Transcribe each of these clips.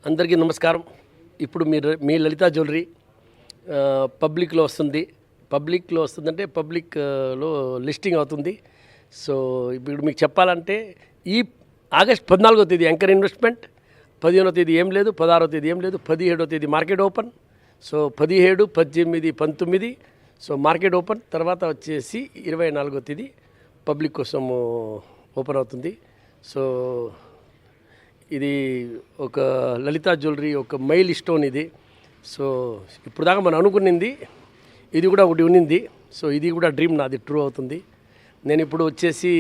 అందరికీ నమస్కారం. ఇప్పుడు మీ లలితా జ్యువెలరీ పబ్లిక్లో వస్తుంది. పబ్లిక్లో వస్తుందంటే పబ్లిక్లో లిస్టింగ్ అవుతుంది. సో ఇప్పుడు మీకు చెప్పాలంటే ఈ ఆగస్ట్ 14వ తేదీ యాంకర్ ఇన్వెస్ట్మెంట్, 15వ తేదీ ఏం లేదు, 16వ తేదీ ఏం లేదు, 17వ తేదీ market open. So 17, 18, 19 so market open. తర్వాత వచ్చేసి 24వ తేదీ పబ్లిక్ కోసం ఓపెన్ అవుతుంది. సో ఇది ఒక లలితా జ్యువెలరీ ఒక మైల్ స్టోన్ ఇది. సో ఇప్పుడు దాకా మనం అనుకునింది ఇది కూడా ఒకటి ఉన్నింది. సో ఇది కూడా డ్రీమ్ నాది ట్రూ అవుతుంది. నేను ఇప్పుడు వచ్చేసి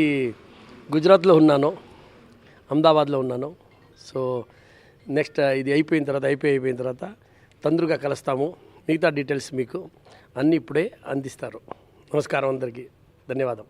గుజరాత్లో ఉన్నాను, అహ్మదాబాద్లో ఉన్నాను. సో నెక్స్ట్ ఇది అయిపోయిన తర్వాత తొందరగా కలుస్తాము. మిగతా డీటెయిల్స్ మీకు అన్నీ ఇప్పుడే అందిస్తారు. నమస్కారం అందరికీ, ధన్యవాదం.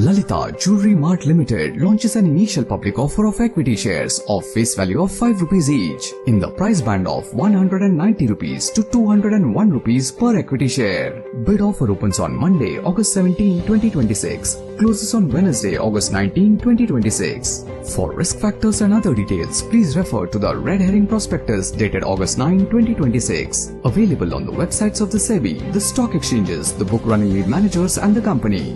Lalita Jewelry Mart Limited launches an initial public offer of equity shares of face value of 5 rupees each in the price band of 190 rupees to 201 rupees per equity share. Bid offer opens on Monday, August 17, 2026. Closes on Wednesday, August 19, 2026. For risk factors and other details, please refer to the Red Herring Prospectus dated August 9, 2026. Available on the websites of the SEBI, the stock exchanges, the book running lead managers and the company.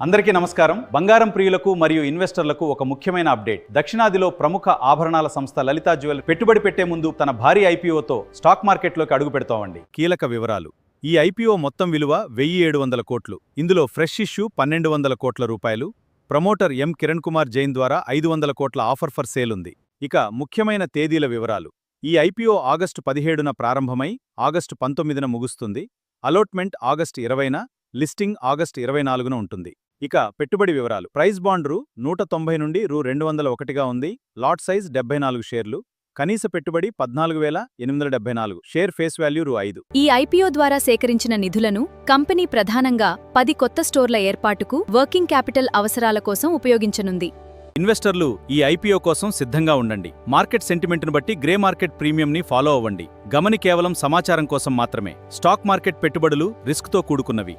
అందరికీ నమస్కారం. బంగారం ప్రియులకు మరియు ఇన్వెస్టర్లకు ఒక ముఖ్యమైన update. దక్షిణాదిలో ప్రముఖ ఆభరణాల సంస్థ లలితా జ్యువెలరీ పెట్టుబడి పెట్టే ముందు తన భారీ ఐపీఓతో స్టాక్ మార్కెట్లోకి అడుగు పెడతామండి. కీలక వివరాలు. ఈ ఐపీఓ మొత్తం విలువ 1700 కోట్లు. ఇందులో ఫ్రెష్ ఇష్యూ 1200 కోట్ల రూపాయలు. ప్రమోటర్ ఎం కిరణ్ కుమార్ జైన్ ద్వారా 500 కోట్ల ఆఫర్ ఫర్ సేల్ ఉంది. ఇక ముఖ్యమైన తేదీల వివరాలు. ఈ ఐపీఓ ఆగస్టు 17న ప్రారంభమై ఆగస్టు 19న ముగుస్తుంది. అలాట్మెంట్ ఆగస్టు 20న, లిస్టింగ్ ఆగస్టు 24న ఉంటుంది. ఇక పెట్టుబడి వివరాలు. ప్రైస్ బాండ్ రూ. 190 నుండి రూ. 201గా ఉంది. లాట్ సైజ్ 74 షేర్లు. కనీస పెట్టుబడి 14,874. షేర్ ఫేస్ వాల్యూ రూ. 5. ఈ ఐపీఓ ద్వారా సేకరించిన నిధులను కంపెనీ ప్రధానంగా 10 కొత్త స్టోర్ల ఏర్పాటుకు, వర్కింగ్ క్యాపిటల్ అవసరాల కోసం ఉపయోగించనుంది. ఇన్వెస్టర్లు ఈ ఐపీఓ కోసం సిద్ధంగా ఉండండి. మార్కెట్ సెంటిమెంట్ను బట్టి గ్రే మార్కెట్ ప్రీమియంని ఫాలో అవ్వండి. గమని కేవలం సమాచారం కోసం మాత్రమే. స్టాక్ మార్కెట్ పెట్టుబడులు రిస్క్తో కూడుకున్నవి.